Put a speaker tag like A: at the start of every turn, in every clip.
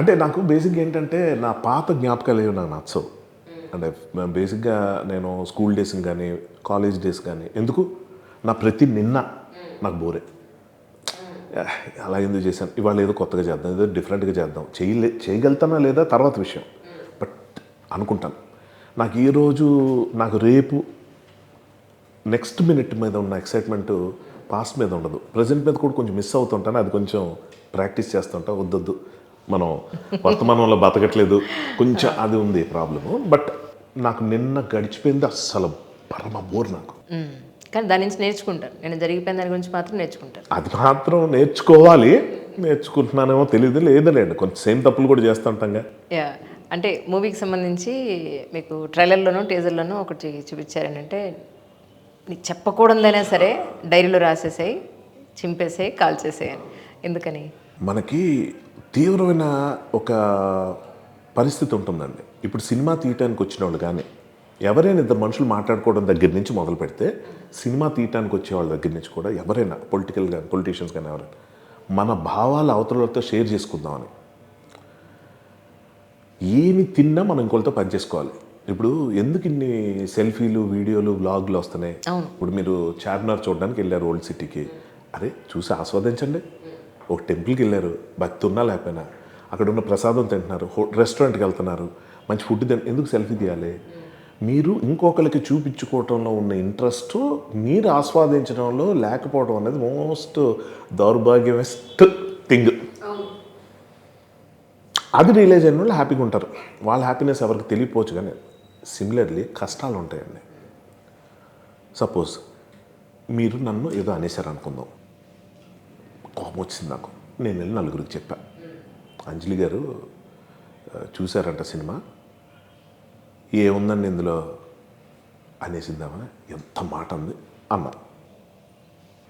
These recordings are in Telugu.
A: అంటే నాకు బేసిక్గా ఏంటంటే నా పాత జ్ఞాపకాలు ఏవి నాకు నచ్చవు. అంటే బేసిక్గా నేను స్కూల్ డేస్ని కానీ కాలేజ్ డేస్ కానీ ఎందుకు నా ప్రతి నిన్న నాకు బోరే. అలా ఎందుకు చేశాను, ఇవాళ ఏదో కొత్తగా చేద్దాం, ఏదో డిఫరెంట్గా చేద్దాం, చేయగలుగుతానా లేదా తర్వాత విషయం. బట్ అనుకుంటాను నాకు ఈరోజు నాకు రేపు నెక్స్ట్ మినిట్ మీద ఉన్న ఎక్సైట్మెంట్ పాస్ట్ మీద ఉండదు, ప్రజెంట్ మీద కూడా కొంచెం మిస్ అవుతుంటాను. అది కొంచెం ప్రాక్టీస్ చేస్తుంటా. వద్దొద్దు మనం వర్తమానంలో బతకట్లేదు, కొంచెం అది ఉంది ప్రాబ్లము. బట్ నాకు నిన్న గడిచిపోయింది అస్సలు పరమ బోర్ నాకు.
B: కానీ దాని నుంచి నేర్చుకుంటాను, నేను జరిగిపోయిన దాని గురించి మాత్రం నేర్చుకుంటాను.
A: అది మాత్రం నేర్చుకోవాలి. నేర్చుకుంటున్నానేమో తెలియదు, లేదులేండి కొంచెం సేమ్ తప్పులు కూడా చేస్తుంటాంగా.
B: యా, అంటే మూవీకి సంబంధించి మీకు ట్రైలర్లోనూ టీజర్లోనూ ఒకటి చూపించారంటే నీకు చెప్పకూడదైనా సరే డైరీలో రాసేసాయి, చింపేసాయి, కాల్చేసాయి అని. ఎందుకని?
A: మనకి తీవ్రమైన ఒక పరిస్థితి ఉంటుందండి. ఇప్పుడు సినిమా తీయటానికి వచ్చిన వాళ్ళు కానీ ఎవరైనా ఇద్దరు మనుషులు మాట్లాడుకోవడం దగ్గర నుంచి మొదలు పెడితే సినిమా తీయటానికి వచ్చే వాళ్ళ దగ్గర నుంచి కూడా ఎవరైనా పొలిటీషియన్స్ కానీ ఎవరైనా మన భావాల అవతలతో షేర్ చేసుకుందామని, ఏమి తిన్నా మనం ఇంకోళ్ళతో పనిచేసుకోవాలి. ఇప్పుడు ఎందుకు ఇన్ని సెల్ఫీలు, వీడియోలు, వ్లాగ్లు వస్తున్నాయి? ఇప్పుడు మీరు చార్మినార్ చూడడానికి వెళ్ళారు ఓల్డ్ సిటీకి, అరే చూసి ఆస్వాదించండి. ఒక టెంపుల్కి వెళ్ళారు, భక్తి ఉన్నా లేకపోయినా, అక్కడ ఉన్న ప్రసాదం తింటున్నారు, రెస్టారెంట్కి వెళ్తున్నారు, మంచి ఫుడ్ ఎందుకు సెల్ఫీ తీయాలి? మీరు ఇంకొకరికి చూపించుకోవటంలో ఉన్న ఇంట్రెస్ట్ మీరు ఆస్వాదించడంలో లేకపోవడం అనేది మోస్ట్ దౌర్భాగ్యమెస్ట్ థింగ్. అది రియలైజ్ అయిన వాళ్ళు హ్యాపీగా ఉంటారు. వాళ్ళ హ్యాపీనెస్ ఎవరికి తెలియపోవచ్చు. కానీ సిమిలర్లీ కష్టాలు ఉంటాయండి. సపోజ్ మీరు నన్ను ఏదో అనేసారు అనుకుందాం, కోపం వచ్చింది నాకు, నేను వెళ్ళి నలుగురికి చెప్పా, అంజలి గారు చూశారంట సినిమా, ఏముందండి ఇందులో అనేసిందామా, ఎంత మాట ఉంది అన్న.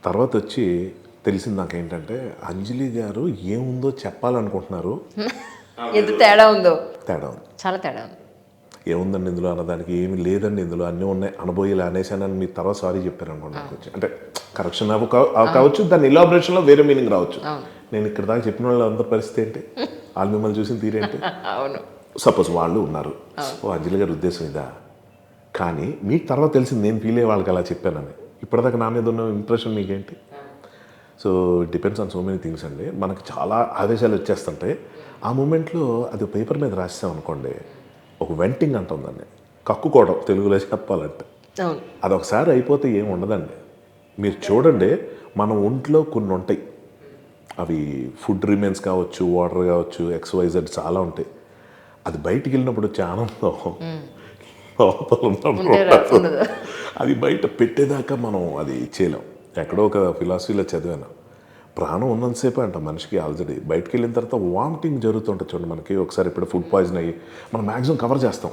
A: తర్వాత వచ్చి తెలిసింది నాకేంటంటే అంజలి గారు ఏముందో చెప్పాలనుకుంటున్నారు,
B: ఎంత తేడా ఉందో.
A: తేడా ఉంది,
B: చాలా తేడా ఉంది.
A: ఏముందండి ఇందులో అన్నదానికి ఏమి లేదండి ఇందులో అన్నీ ఉన్నాయి, అనుభవాలు అనేసానని మీరు తర్వాత సారీ చెప్పారు అనుకోండి. నాకు వచ్చి అంటే కరెక్షన్ కావచ్చు, దాని ఇలాబరేషన్లో వేరే మీనింగ్ రావచ్చు. నేను ఇక్కడ దాకా చెప్పిన వాళ్ళు అందరి పరిస్థితి ఏంటి, వాళ్ళు మిమ్మల్ని చూసిన తీరేంటి?
B: అవును.
A: సపోజ్ వాళ్ళు ఉన్నారు, ఓ అంజలి గారి ఉద్దేశం ఇదా, కానీ మీకు తర్వాత తెలిసింది నేను ఫీల్ అయ్యే వాళ్ళకి అలా చెప్పానని. ఇప్పటిదాకా నా మీద ఉన్న ఇంప్రెషన్ మీకేంటి? So depends on so many things అండి. మనకి చాలా ఆదేశాలు వచ్చేస్తుంటాయి. ఆ మూమెంట్లో అది పేపర్ మీద రాసాం అనుకోండి, ఒక వెంటింగ్ అంటుందండి, కక్కుకోవడం తెలుగులో చెప్పాలంటే. అది ఒకసారి అయిపోతే ఏమి ఉండదండి. మీరు చూడండి, మన ఒంట్లో కొన్ని ఉంటాయి, అవి ఫుడ్ రిమైన్స్ కావచ్చు, వాటర్ కావచ్చు, XYZ చాలా ఉంటాయి. అది బయటికి వెళ్ళినప్పుడు చాలా లోపల ఉన్నప్పుడు అది బయట పెట్టేదాకా మనం అది చేయలేం. ఎక్కడో ఒక ఫిలాసఫీలో చదివాను, ప్రాణం ఉన్నంతసేపు అంట మనిషికి ఆల్రెడీ, బయటకు వెళ్ళిన తర్వాత వామిటింగ్ జరుగుతుంటుంది చూడండి. మనకి ఒకసారి ఇప్పుడు ఫుడ్ పాయిజన్ అయ్యి మనం మ్యాక్సిమం కవర్ చేస్తాం,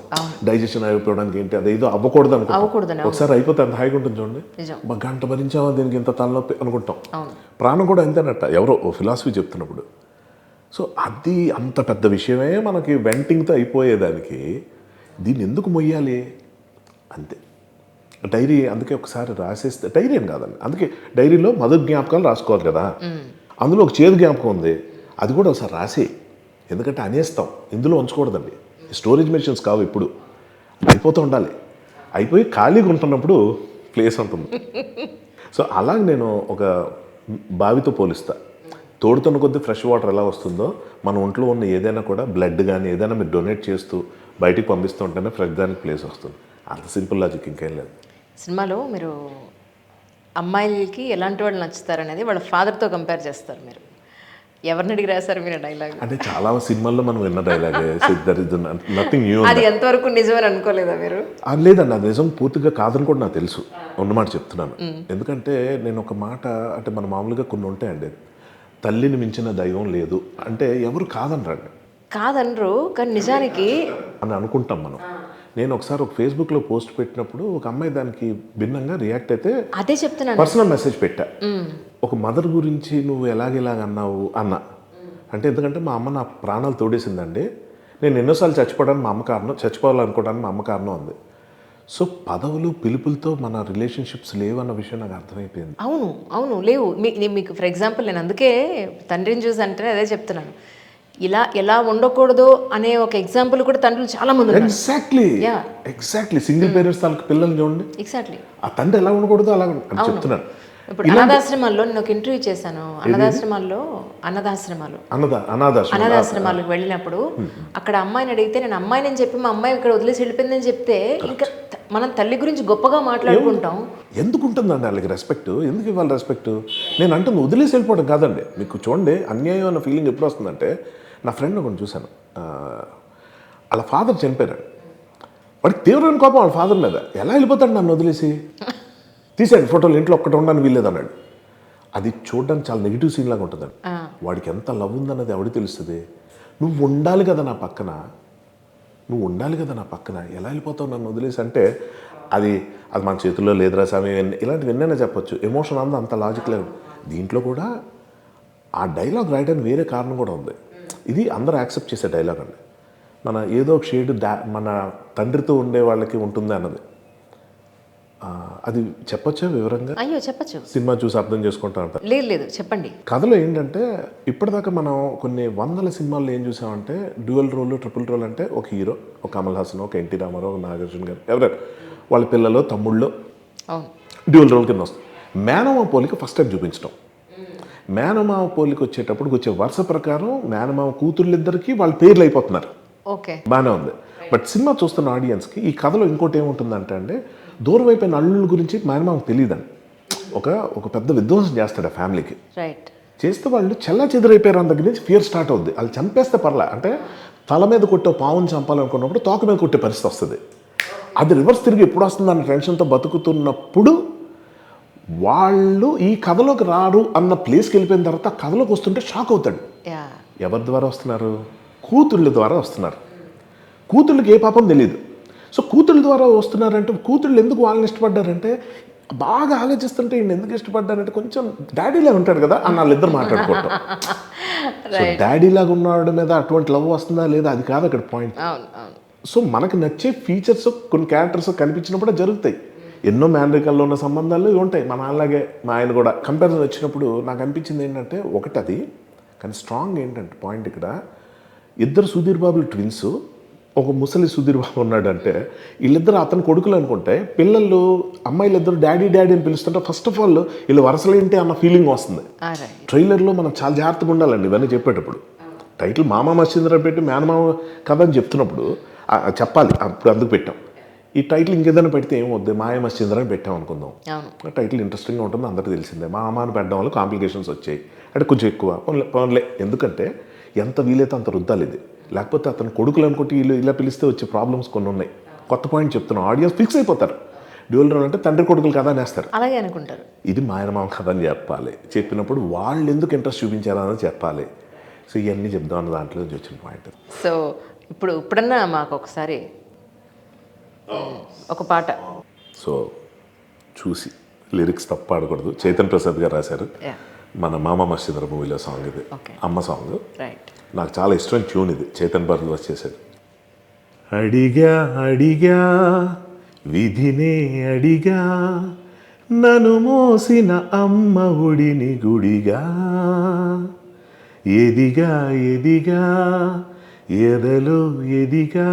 A: డైజెషన్ అయిపోవడానికి ఏంటి అది ఏదో అవ్వకూడదు అనుకుంటాం. ఒకసారి అయిపోతే అంత హాయిగా ఉంటుంది చూడండి, ఒక గంట భరించామా దీనికి ఇంత తలనొప్పి అనుకుంటాం. ప్రాణం కూడా అంతేనట్ట ఎవరో ఫిలాసఫీ చెప్తున్నప్పుడు. సో అది అంత పెద్ద విషయమే మనకి వెంటింగ్తో అయిపోయేదానికి దీన్ని ఎందుకు మొయ్యాలి అంతే. డైరీ అందుకే ఒకసారి రాసేస్తే, డైరీ ఏం కాదండి, అందుకే డైరీలో మధుర జ్ఞాపకాలు రాసుకోవాలి కదా, అందులో ఒక చేదు జ్ఞాపకం ఉంది, అది కూడా ఒకసారి రాసి, ఎందుకంటే అనేస్తాం, ఇందులో ఉంచకూడదండి. స్టోరేజ్ మెషిన్స్ కావు, ఇప్పుడు అయిపోతూ ఉండాలి, అయిపోయి ఖాళీగా ఉంటున్నప్పుడు ప్లేస్ ఉంటుంది. సో అలాగే నేను ఒక బావితో పోలిస్తా, తోడుతున్న కొద్దీ ఫ్రెష్ వాటర్ ఎలా వస్తుందో మన ఒంట్లో ఉన్న ఏదైనా కూడా బ్లడ్ కానీ ఏదైనా మీరు డొనేట్ చేస్తూ బయటికి పంపిస్తూ ఉంటేనే ఫ్రెష్ దానికి ప్లేస్ వస్తుంది. అంత సింపుల్ లాజిక్ ఇంకేం లేదు.
B: సినిమాలో మీరు అమ్మాయిలకి ఎలాంటి వాళ్ళు నచ్చుతారనేది వాళ్ళ ఫాదర్తో కంపేర్ చేస్తారు. మీరు ఎవరిని అడిగి రాశారు మీరు డైలాగ్?
A: అంటే చాలా సినిమాల్లో మనం విన్న డైలాగే, నథింగ్ న్యూ.
B: అది ఎంతవరకు నిజమని అనుకోలేదా మీరు?
A: లేదండి, అది నిజం పూర్తిగా కాదని కూడా నాకు తెలుసు, ఉన్నమాట చెప్తున్నాను. ఎందుకంటే నేను ఒక మాట అంటే మన మామూలుగా కొన్ని ఉంటాయండి, తల్లిని మించిన దైవం లేదు అంటే ఎవరు కాదనరు, కానీ నిజానికి అని అనుకుంటాం మనం. నేను ఒకసారి ఒక ఫేస్బుక్లో పోస్ట్ పెట్టినప్పుడు ఒక అమ్మాయి దానికి భిన్నంగా రియాక్ట్ అయితే
B: అదే చెప్తున్నాను,
A: పర్సనల్ మెసేజ్ పెట్టా, ఒక మదర్ గురించి నువ్వు ఎలాగ అన్నావు అన్న. అంటే ఎందుకంటే మా అమ్మ నా ప్రాణాలు తోడేసిందండి, నేను ఎన్నోసార్లు చచ్చిపోవడానికి మా అమ్మ కారణం, చచ్చిపోవాలనుకోవడానికి మా అమ్మ కారణం ఉంది. సో పదవులు పిలుపులతో మన రిలేషన్షిప్స్ లేవన్న విషయం నాకు అర్థమైపోయింది.
B: అవును లేవు. మీకు ఫర్ ఎగ్జాంపుల్ నేను అందుకే తండ్రిని చూసి అంటే అదే చెప్తున్నాను, ఎలా ఉండకూడదు అనే ఒక ఎగ్జాంపుల్ కూడా తండ్రులు చాలా మంది ఉన్నారు.
A: ఎగ్జాక్ట్లీ సింగిల్ పేరెంట్స్ తాలూకు పిల్లల్ని చూడండి,
B: ఎగ్జాక్ట్లీ
A: ఆ తండ్రి ఎలా ఉండకూడదు అలా అని చెప్తున్నాను.
B: ఇప్పుడు అనాథాశ్రమాల్లో నేను ఒక ఇంటర్వ్యూ చేశాను. అనాథాశ్రమాలకు వెళ్ళినప్పుడు అక్కడ అమ్మాయిని అడిగితే, నేను అమ్మాయిని చెప్పి మా అమ్మాయి ఇక్కడ వదిలేసి వెళ్ళిపోయిందని చెప్తే, ఇంకా మనం తల్లి గురించి గొప్పగా మాట్లాడుకుంటాం.
A: ఎందుకు ఉంటుందండి వాళ్ళకి రెస్పెక్ట్? ఎందుకు ఇవ్వాలి రెస్పెక్ట్? నేను అంటే వదిలేసి వెళ్ళిపోవడం కాదండి. మీకు చూడండి, అన్యాయం అన్న ఫీలింగ్ ఎప్పుడు వస్తుందంటే, నా ఫ్రెండ్ ఒకటి చూశాను, వాళ్ళ ఫాదర్ చనిపోయారు. వాడికి తీవ్రమైన కోపం వాళ్ళ ఫాదర్ మీద. ఎలా వెళ్ళిపోతాడు నన్ను వదిలేసి? తీసాడు ఫోటోలు, ఇంట్లో ఒక్కటి ఉండడానికి వీల్లేదు అన్నాడు. అది చూడడానికి చాలా నెగిటివ్ సీన్ లాగా ఉంటుందండి. వాడికి ఎంత లవ్ ఉందన్నది ఎవరికి తెలుస్తుంది? నువ్వు ఉండాలి కదా నా పక్కన, ఎలా వెళ్ళిపోతావు నన్ను వదిలేసి అంటే, అది మన చేతుల్లో లేదురా స్వామి, ఇలాంటివి ఎన్నైనా చెప్పొచ్చు. ఎమోషన్ అంత లాజిక్ లేదు. దీంట్లో కూడా ఆ డైలాగ్ రాయడానికి వేరే కారణం కూడా ఉంది. ఇది అందరూ యాక్సెప్ట్ చేసే డైలాగ్ అండి. మన ఏదో ఒక షేడ్ మన తండ్రితో ఉండే వాళ్ళకి ఉంటుంది అన్నది. అది చెప్పొచ్చా వివరంగా?
B: అయ్యో చెప్పచ్చు.
A: సినిమా చూసి అర్థం చేసుకుంటా అంట.
B: లేదు చెప్పండి.
A: కథలో ఏంటంటే, ఇప్పటిదాకా మనం కొన్ని వందల సినిమాల్లో ఏం చూసామంటే, డ్యూయల్ రోల్, ట్రిపుల్ రోల్ అంటే ఒక హీరో, ఒక కమల్ హాసన్, ఒక ఎన్టీ రామారావు, ఒక నాగార్జున గారు, ఎవరైనా వాళ్ళ పిల్లలు తమ్ముళ్ళు డ్యూయల్ రోల్ కింద వస్తుంది. మేనమామ పోలిక ఫస్ట్ టైం చూపించడం. మేనమామ పోలిక వచ్చేటప్పుడు వచ్చే వరుస ప్రకారం మేనమామ కూతుర్లిద్దరికి వాళ్ళ పేర్లు అయిపోతున్నారు.
B: ఓకే,
A: బాగానే ఉంది. బట్ సినిమా చూస్తున్న ఆడియన్స్కి ఈ కథలో ఇంకోటి ఏముంటుందంటే అండి, దూరం అయిపోయిన అల్లుళ్ళ గురించి మేనమామకు తెలియదండి. ఒక పెద్ద విధ్వంసం చేస్తాడు ఆ ఫ్యామిలీకి. చేస్తే వాళ్ళు చెల్లా చెదురైపోయారు అన్న దగ్గర నుంచి ఫియర్ స్టార్ట్ అవుద్ది. వాళ్ళు చంపేస్తే పర్లే, అంటే తల మీద కొట్టే పావును చంపాలనుకున్నప్పుడు తోక మీద కొట్టే పరిస్థితి వస్తుంది. అది రివర్స్ తిరిగి ఎప్పుడు వస్తుంది అన్న టెన్షన్తో బతుకుతున్నప్పుడు వాళ్ళు ఈ కథలోకి రారు అన్న ప్లేస్కి వెళ్ళిపోయిన తర్వాత కథలోకి వస్తుంటే షాక్ అవుతాడు. ఎవరి ద్వారా వస్తున్నారు? కూతుళ్ళ ద్వారా వస్తున్నారు. కూతుళ్ళకి ఏ పాపం తెలియదు. సో కూతుళ్ళ ద్వారా వస్తున్నారంటే, కూతుళ్ళు ఎందుకు వాళ్ళని ఇష్టపడ్డారంటే, బాగా ఆలోచిస్తుంటే ఈయన ఎందుకు ఇష్టపడ్డారంటే, కొంచెం డాడీలాగా ఉంటాడు కదా అని వాళ్ళిద్దరు మాట్లాడుకోవటం. సో డాడీలాగా ఉన్నవాడి మీద అటువంటి లవ్ వస్తుందా లేదా అది కాదు అక్కడ పాయింట్. సో మనకు నచ్చే ఫీచర్స్ కొన్ని క్యారెక్టర్స్ కనిపించినప్పుడు జరుగుతాయి. ఎన్నో మ్యానరికల్లో ఉన్న సంబంధాలు ఉంటాయి. మన అలాగే మా ఆయన కూడా కంపారిజన్ వచ్చినప్పుడు నాకు అనిపించింది ఏంటంటే, ఒకటి అది, కానీ స్ట్రాంగ్ ఏంటంటే పాయింట్ ఇక్కడ, ఇద్దరు సుధీర్ బాబులు ట్విన్స్, ఒక ముసలి సుధీర్ బాబు ఉన్నాడంటే, వీళ్ళిద్దరు అతని కొడుకులు అనుకుంటే, పిల్లలు అమ్మాయిలు ఇద్దరు డాడీ అని పిలుస్తుంటే ఫస్ట్ ఆఫ్ ఆల్ వీళ్ళు వరుసలేంటి అన్న ఫీలింగ్ వస్తుంది. ట్రైలర్లో మనం చాలా జాగ్రత్తగా ఉండాలండి ఇవన్నీ చెప్పేటప్పుడు. టైటిల్ మామ మశ్చంద్ర పెట్టి మేనమామ కథ అని చెప్తున్నప్పుడు చెప్పాలి, అప్పుడు అందుకు పెట్టాం. ఈ టైటిల్ ఇంకేదైనా పెడితే ఏమవుద్ది, మాయ మశ్చంద్ర అని పెట్టాం అనుకుందాం. టైటిల్ ఇంట్రెస్టింగ్గా ఉంటుంది, అందరికీ తెలిసిందే. మా అమ్మాని పెట్టడం వల్ల కాంప్లికేషన్స్ వచ్చాయి అంటే కొంచెం ఎక్కువ పోన్లే. ఎందుకంటే ఎంత వీలైతే అంత రుద్దాలి ఇది, లేకపోతే అతను కొడుకులు అనుకుంటే వీళ్ళు ఇలా పిలిస్తే వచ్చే ప్రాబ్లమ్స్ కొన్ని ఉన్నాయి. కొత్త పాయింట్ చెప్తున్నాం, ఆడియన్స్ ఫిక్స్ అయిపోతారు. డ్యూయల్ రోల్ అంటే తండ్రి కొడుకులు కథ అనేస్తారు,
B: అలాగే అనుకుంటారు.
A: ఇది మాయనమామ కథ అని చెప్పాలి. చెప్పినప్పుడు వాళ్ళు ఎందుకు ఇంట్రెస్ట్ చూపించారు అని చెప్పాలి. సో ఇవన్నీ చెప్దాం అన్న దాంట్లో వచ్చిన పాయింట్.
B: సో ఇప్పుడన్నా మాకు ఒకసారి ఒక పాట.
A: సో చూసి లిరిక్స్ తప్ప పాడకూడదు. చైతన్ ప్రసాద్ గారు రాశారు. మన మామ మశ్చంద్ర మూవీలో సాంగ్ ఇది, అమ్మ సాంగ్. నాకు చాలా ఇష్టమైన ట్యూన్ ఇది. చైతన్ భరద్వాజ్ చేశాడు. అడిగా విధినే అడిగా, నన్ను మోసిన అమ్మ ఒడిని గుడిగా, ఎదిగా ఎదలో ఎదిగా,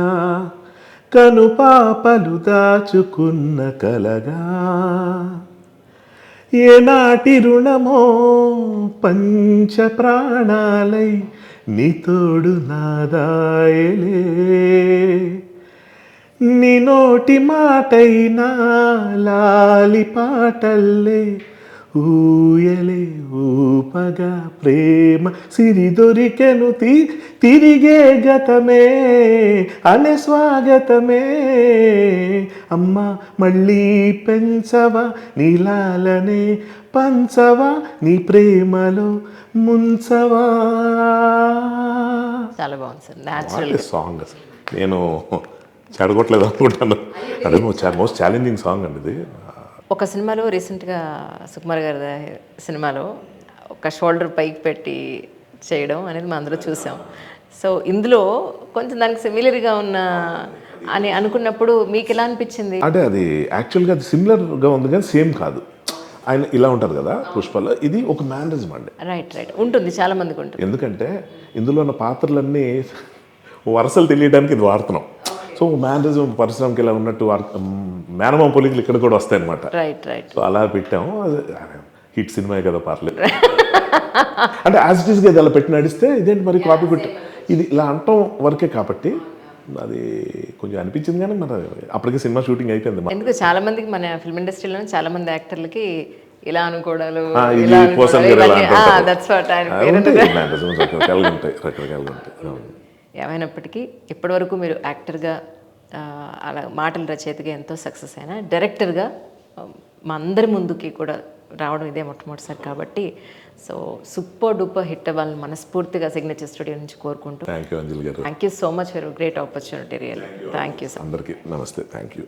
A: కను పాపలు దాచుకున్న కలగా, ఏనాటి రుణమో పంచ ప్రాణాలై నీ తోడు నాదాయలే, నీ నోటి మాటైనా లాలి పాటల్లే ఊయలే ఊపగా, ప్రేమ సిరి దొరికెను తిరిగే గతమే అనే స్వాగతమే, అమ్మ మళ్ళీ పెంచవా నీలాలనే, పంచవా నీ ప్రేమలో ముంచవా.
B: చాలా బాగుంది సార్, న్యాచురల్
A: సాంగ్. నేను చెడగొట్టలేదు అనుకుంటాను. అదే మోస్ట్ ఛాలెంజింగ్ సాంగ్ అండి ఇది.
B: ఒక సినిమాలో రీసెంట్గా సుకుమార్ గారి సినిమాలో ఒక షోల్డర్ పైకి పెట్టి చేయడం అనేది మనం అందరూ చూసాం. సో ఇందులో కొంచెం దానికి సిమిలర్గా ఉన్న అని అనుకున్నప్పుడు మీకు ఎలా అనిపించింది?
A: అంటే అది యాక్చువల్గా అది సిమిలర్గా ఉంది కానీ సేమ్ కాదు. ఆయన ఇలా ఉంటారు కదా పుష్పలో, ఇది ఒక మేనరిజం అండి.
B: రైట్ రైట్ ఉంటుంది, చాలా మందికి ఉంటుంది.
A: ఎందుకంటే ఇందులో ఉన్న పాత్రలన్నీ వరుసలు తెలియడానికి ఇది వాడుతున్నాం. సో మేనరిజం పరశురామ్కి ఇలా ఉన్నట్టు మేనమామ పొలికలు ఇక్కడ కూడా వస్తాయి అనమాట.
B: Right right.
A: సో అలా పెట్టాము. హిట్ సినిమా కదా, పర్లేదు. అంటే యాజ్ ఇట్ ఈస్గా ఇది అలా పెట్టి నడిస్తే ఇదేంటి మరి కాపీ కొట్టి ఇది ఇలా అంటాం వరకే, కాబట్టి అది కొంచెం అనిపించింది. కానీ మరి అప్పటికే సినిమా షూటింగ్ అయిపోయింది.
B: ఎందుకు చాలా మందికి మన ఫిల్మ్ ఇండస్ట్రీలో చాలా మంది యాక్టర్లకి ఇలా అనుకోవడాలు,
A: ఇది కోసం
B: రకరకాలుగా
A: ఉంటాయి.
B: ఏమైనప్పటికీ ఇప్పటివరకు మీరు యాక్టర్గా అలా మాటల రచయితగా ఎంతో సక్సెస్ అయినా, డైరెక్టర్గా మా అందరి ముందుకి కూడా రావడం ఇదే మొట్టమొదటిసారి కాబట్టి, సో సూపర్ డూపర్ హిట్ అవ్వాలని మనస్ఫూర్తిగా సిగ్నేచర్ స్టూడియో నుంచి కోరుకుంటూ.
A: థ్యాంక్ యూ అంజలి గారు.
B: Thank you so much for great opportunity. Real thank you.
A: అందరికీ నమస్తే. Thank you.